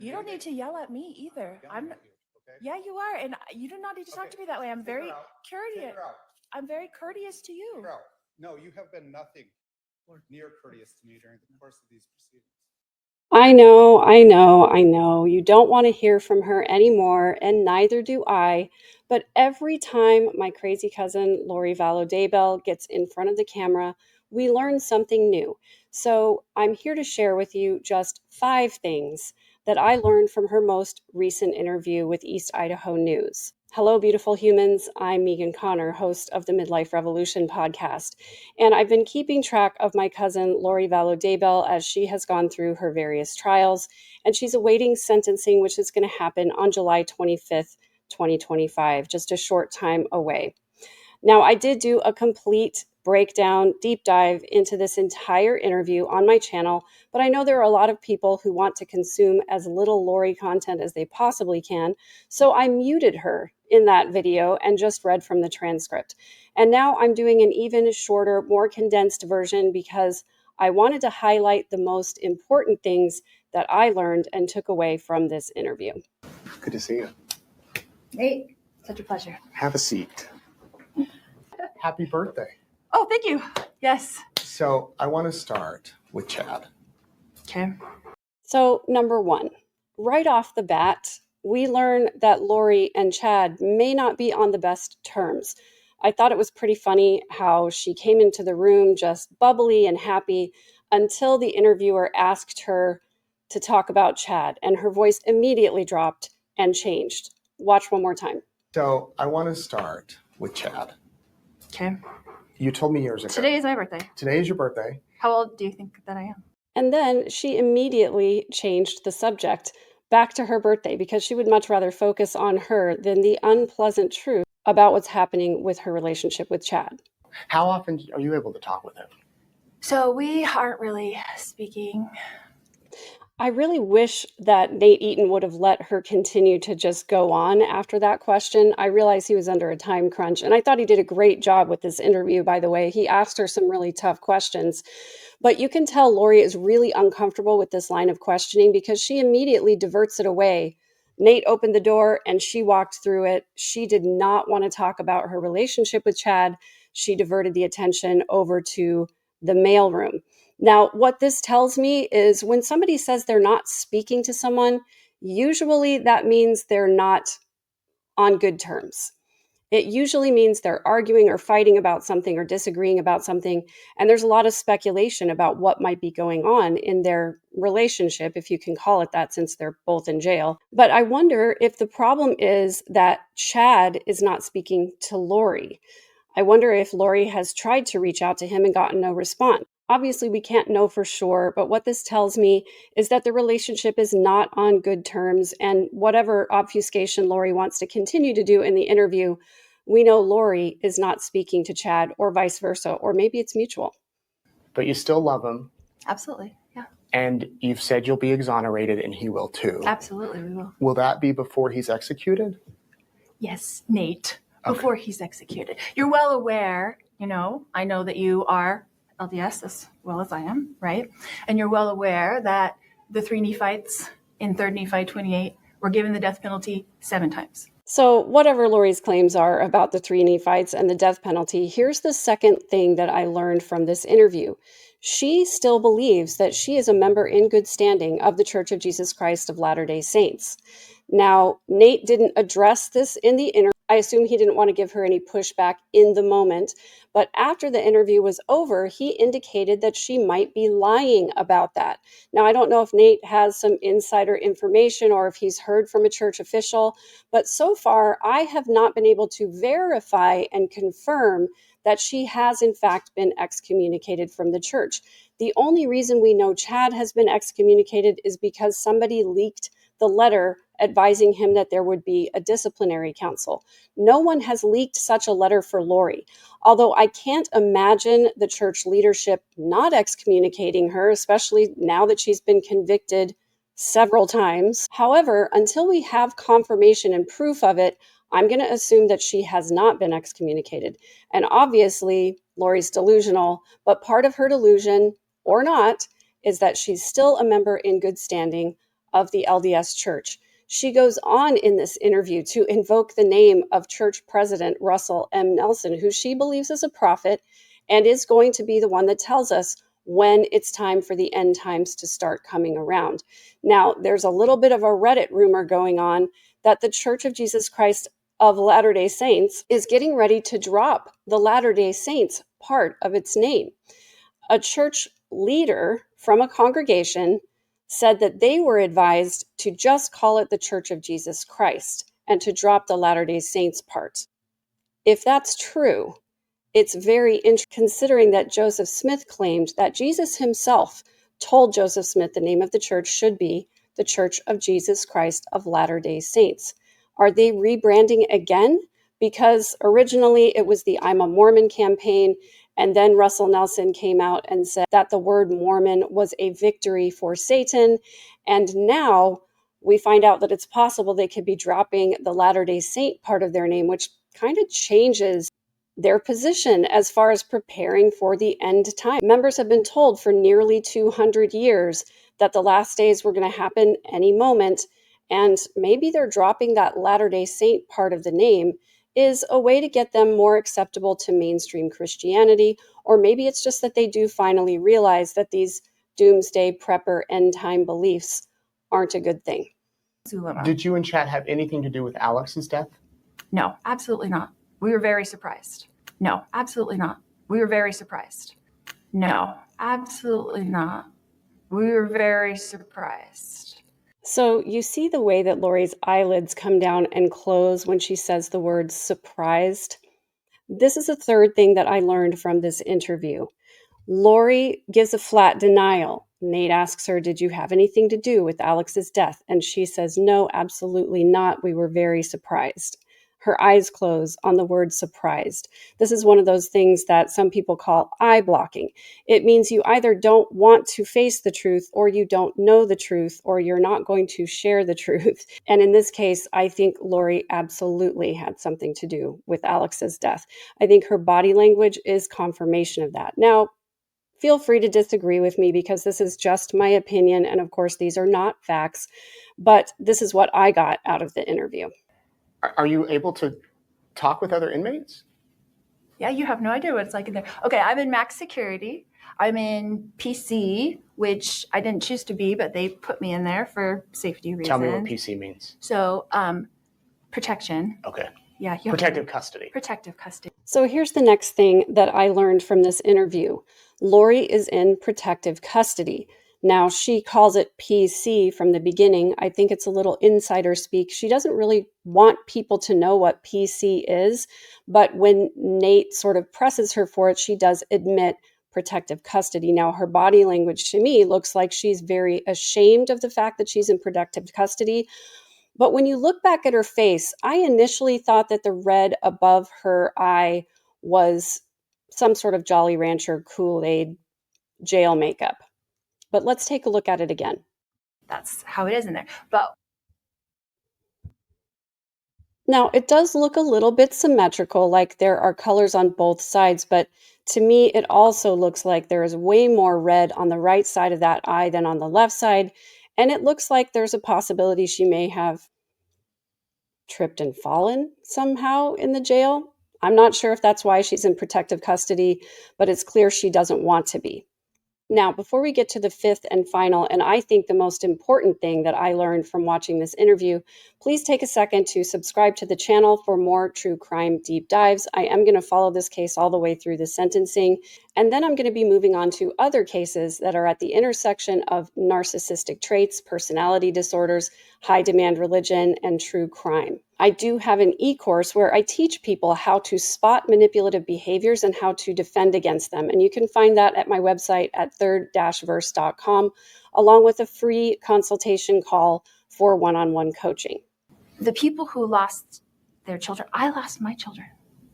You don't need to yell at me either. Yeah, you are, and you do not need to talk to me that way. I'm very courteous. I'm very courteous to you. No, you have been nothing near courteous to me during the course of these proceedings. I know. You don't want to hear from her anymore, and neither do I. But every time my crazy cousin, Lori Vallow Daybell, gets in front of the camera, we learn something new. So I'm here to share with you just 5 things that I learned from her most recent interview with East Idaho News. Hello, beautiful humans. I'm Megan Connor, host of the Midlife Revolution podcast. And I've been keeping track of my cousin, Lori Vallow Daybell, as she has gone through her various trials. And she's awaiting sentencing, which is going to happen on July 25th, 2025, just a short time away. Now, I did do a complete breakdown, deep dive into this entire interview on my channel, but I know there are a lot of people who want to consume as little Lori content as they possibly can, so I muted her in that video and just read from the transcript. And now I'm doing an even shorter, more condensed version because I wanted to highlight the most important things that I learned and took away from this interview. Good to see you. Nate, such a pleasure. Have a seat. Happy birthday. Oh, thank you. Yes. So I want to start with Chad. Okay. So, number 1, right off the bat, we learn that Lori and Chad may not be on the best terms. I thought it was pretty funny how she came into the room just bubbly and happy until the interviewer asked her to talk about Chad, and her voice immediately dropped and changed. Watch one more time. So I want to start with Chad. Okay. You told me years ago. Today is my birthday. Today is your birthday. How old do you think that I am? And then she immediately changed the subject back to her birthday because she would much rather focus on her than the unpleasant truth about what's happening with her relationship with Chad. How often are you able to talk with him? So we aren't really speaking. I really wish that Nate Eaton would have let her continue to just go on after that question. I realized he was under a time crunch, and I thought he did a great job with this interview, by the way. He asked her some really tough questions. But you can tell Lori is really uncomfortable with this line of questioning because she immediately diverts it away. Nate opened the door and she walked through it. She did not want to talk about her relationship with Chad. She diverted the attention over to the mailroom. Now, what this tells me is when somebody says they're not speaking to someone, usually that means they're not on good terms. It usually means they're arguing or fighting about something or disagreeing about something. And there's a lot of speculation about what might be going on in their relationship, if you can call it that, since they're both in jail. But I wonder if the problem is that Chad is not speaking to Lori. I wonder if Lori has tried to reach out to him and gotten no response. Obviously, we can't know for sure, but what this tells me is that the relationship is not on good terms, and whatever obfuscation Lori wants to continue to do in the interview, we know Lori is not speaking to Chad or vice versa, or maybe it's mutual. But you still love him. Absolutely. Yeah. And you've said you'll be exonerated, and he will too. Absolutely, we will. Will that be before he's executed? Yes, Nate, before he's executed. You're well aware, I know that you are LDS as well as I am, right? And you're well aware that the 3 Nephites in 3 Nephi 28 were given the death penalty 7 times. So whatever Lori's claims are about the 3 Nephites and the death penalty, here's the second thing that I learned from this interview. She still believes that she is a member in good standing of the Church of Jesus Christ of Latter-day Saints. Now, Nate didn't address this in the interview. I assume he didn't want to give her any pushback in the moment. But after the interview was over, he indicated that she might be lying about that. Now, I don't know if Nate has some insider information or if he's heard from a church official, but so far, I have not been able to verify and confirm that she has in fact been excommunicated from the church. The only reason we know Chad has been excommunicated is because somebody leaked the letter advising him that there would be a disciplinary council. No one has leaked such a letter for Lori. Although I can't imagine the church leadership not excommunicating her, especially now that she's been convicted several times. However, until we have confirmation and proof of it, I'm going to assume that she has not been excommunicated. And obviously, Lori's delusional, but part of her delusion, or not, is that she's still a member in good standing of the LDS Church. She goes on in this interview to invoke the name of church president Russell M. Nelson, who she believes is a prophet and is going to be the one that tells us when it's time for the end times to start coming around. Now, there's a little bit of a Reddit rumor going on that the Church of Jesus Christ of Latter-day Saints is getting ready to drop the Latter-day Saints part of its name. A church leader from a congregation said that they were advised to just call it the Church of Jesus Christ and to drop the Latter-day Saints part. If that's true, it's very interesting considering that Joseph Smith claimed that Jesus himself told Joseph Smith the name of the church should be the Church of Jesus Christ of Latter-day Saints. Are they rebranding again? Because originally it was the I'm a Mormon campaign, and then Russell Nelson came out and said that the word Mormon was a victory for Satan. And now we find out that it's possible they could be dropping the Latter-day Saint part of their name, which kind of changes their position as far as preparing for the end time. Members have been told for nearly 200 years that the last days were going to happen any moment, and maybe they're dropping that Latter-day Saint part of the name is a way to get them more acceptable to mainstream Christianity, or maybe it's just that they do finally realize that these doomsday prepper end time beliefs aren't a good thing. Did you and Chad have anything to do with Alex's death? No, absolutely not. We were very surprised. No, absolutely not. We were very surprised. No, absolutely not. We were very surprised. So you see the way that Lori's eyelids come down and close when she says the word surprised. This is a third thing that I learned from this interview. Lori gives a flat denial. Nate asks her, did you have anything to do with Alex's death? And she says, no, absolutely not. We were very surprised. Her eyes close on the word surprised. This is one of those things that some people call eye blocking. It means you either don't want to face the truth, or you don't know the truth, or you're not going to share the truth. And in this case, I think Lori absolutely had something to do with Alex's death. I think her body language is confirmation of that. Now, feel free to disagree with me because this is just my opinion. And of course, these are not facts, but this is what I got out of the interview. Are you able to talk with other inmates? Yeah, you have no idea what it's like in there. Okay, I'm in max security. I'm in PC, which I didn't choose to be, but they put me in there for safety reasons. Tell me what PC means. So, protection. Okay. Yeah. Protective custody. Protective custody. So here's the next thing that I learned from this interview. Lori is in protective custody. Now, she calls it PC from the beginning. I think it's a little insider speak. She doesn't really want people to know what PC is, but when Nate sort of presses her for it, she does admit protective custody. Now, her body language to me looks like she's very ashamed of the fact that she's in protective custody. But when you look back at her face, I initially thought that the red above her eye was some sort of Jolly Rancher Kool-Aid jail makeup. But let's take a look at it again. That's how it is in there. But now, it does look a little bit symmetrical, like there are colors on both sides, but to me, it also looks like there is way more red on the right side of that eye than on the left side. And it looks like there's a possibility she may have tripped and fallen somehow in the jail. I'm not sure if that's why she's in protective custody, but it's clear she doesn't want to be. Now, before we get to the fifth and final, and I think the most important thing that I learned from watching this interview, please take a second to subscribe to the channel for more true crime deep dives. I am going to follow this case all the way through the sentencing, and then I'm going to be moving on to other cases that are at the intersection of narcissistic traits, personality disorders, high demand religion, and true crime. I do have an e-course where I teach people how to spot manipulative behaviors and how to defend against them. And you can find that at my website at third-verse.com, along with a free consultation call for one-on-one coaching. the people who lost their children, I lost my children.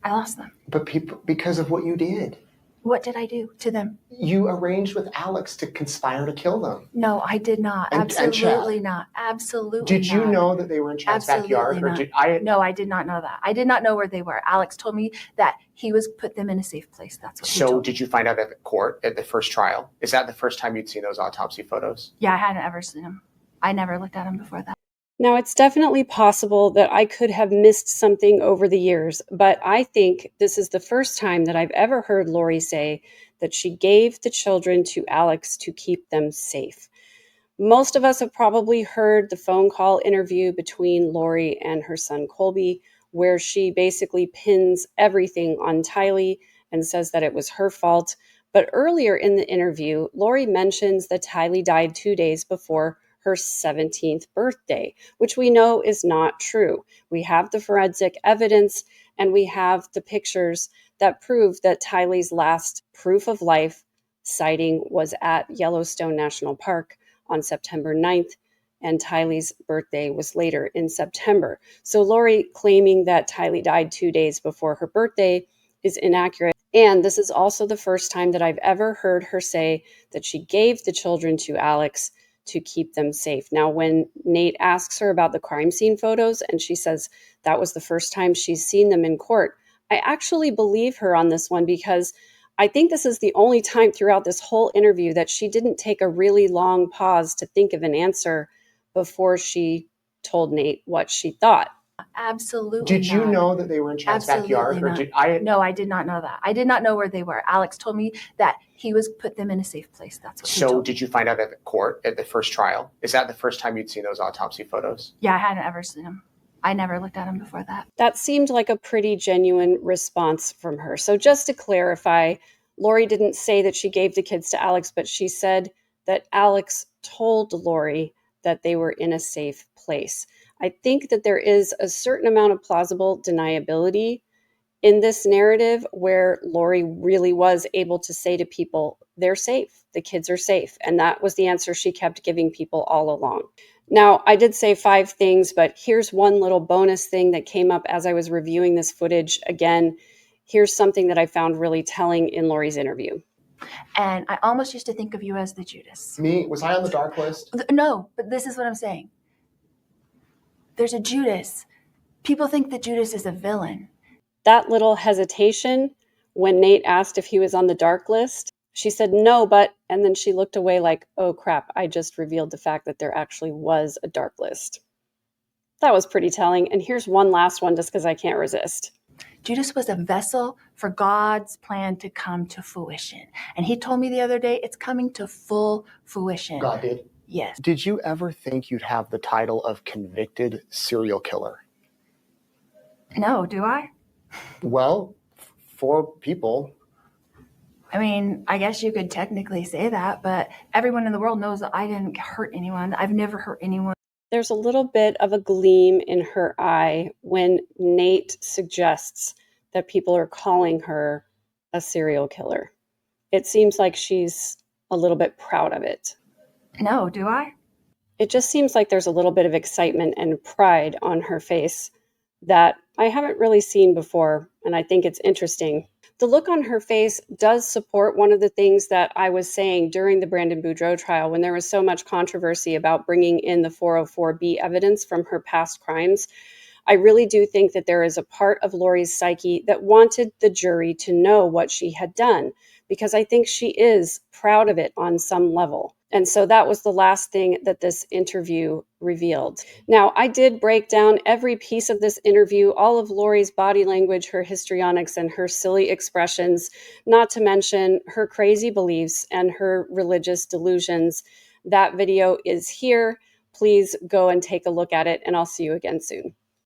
I lost them. But people, because of what you did. What did I do to them? You arranged with Alex to conspire to kill them. No, I did not. Absolutely not. Absolutely not. Did you know that they were in Chad's backyard? Or No, I did not know that. I did not know where they were. Alex told me that he was put them in a safe place. That's what he told me. So did you find out at the court, at the first trial? Is that the first time you'd seen those autopsy photos? Yeah, I hadn't ever seen them. I never looked at them before that. Now, it's definitely possible that I could have missed something over the years, but I think this is the first time that I've ever heard Lori say that she gave the children to Alex to keep them safe. Most of us have probably heard the phone call interview between Lori and her son Colby, where she basically pins everything on Tylee and says that it was her fault. But earlier in the interview, Lori mentions that Tylee died 2 days before her 17th birthday, which we know is not true. We have the forensic evidence and we have the pictures that prove that Tylee's last proof of life sighting was at Yellowstone National Park on September 9th, and Tylee's birthday was later in September. So Lori claiming that Tylee died 2 days before her birthday is inaccurate. And this is also the first time that I've ever heard her say that she gave the children to Alex to keep them safe. Now, when Nate asks her about the crime scene photos and she says that was the first time she's seen them in court, I actually believe her on this one because I think this is the only time throughout this whole interview that she didn't take a really long pause to think of an answer before she told Nate what she thought. Absolutely Did you not. know that they were in Chad's backyard? Absolutely Or not. No, I did not know that. I did not know where they were. Alex told me that he was put them in a safe place. That's what he So told me. did you find out at the court, at the first trial? Is that the first time you'd seen those autopsy photos? Yeah, I hadn't ever seen them. I never looked at them before that. That seemed like a pretty genuine response from her. So just to clarify, Lori didn't say that she gave the kids to Alex, but she said that Alex told Lori that they were in a safe place. I think that there is a certain amount of plausible deniability in this narrative where Lori really was able to say to people, they're safe, the kids are safe. And that was the answer she kept giving people all along. Now, I did say 5 things, but here's one little bonus thing that came up as I was reviewing this footage. Again, here's something that I found really telling in Lori's interview. And I almost used to think of you as the Judas. Me? Was I on the dark list? No, but this is what I'm saying. There's a Judas. People think that Judas is a villain. That little hesitation when Nate asked if he was on the dark list, she said no, but, and then she looked away like, oh crap, I just revealed the fact that there actually was a dark list. That was pretty telling. And here's one last one just because I can't resist. Judas was a vessel for God's plan to come to fruition. And he told me the other day, it's coming to full fruition. God did. Yes. Did you ever think you'd have the title of convicted serial killer? No, do I? Well, for people. I mean, I guess you could technically say that, but everyone in the world knows that I didn't hurt anyone. I've never hurt anyone. There's a little bit of a gleam in her eye when Nate suggests that people are calling her a serial killer. It seems like she's a little bit proud of it. No, do I? It just seems like there's a little bit of excitement and pride on her face that I haven't really seen before, and I think it's interesting. The look on her face does support one of the things that I was saying during the Brandon Boudreaux trial when there was so much controversy about bringing in the 404B evidence from her past crimes. I really do think that there is a part of Lori's psyche that wanted the jury to know what she had done, because I think she is proud of it on some level. And so that was the last thing that this interview revealed. Now, I did break down every piece of this interview, all of Lori's body language, her histrionics, and her silly expressions, not to mention her crazy beliefs and her religious delusions. That video is here. Please go and take a look at it, and I'll see you again soon.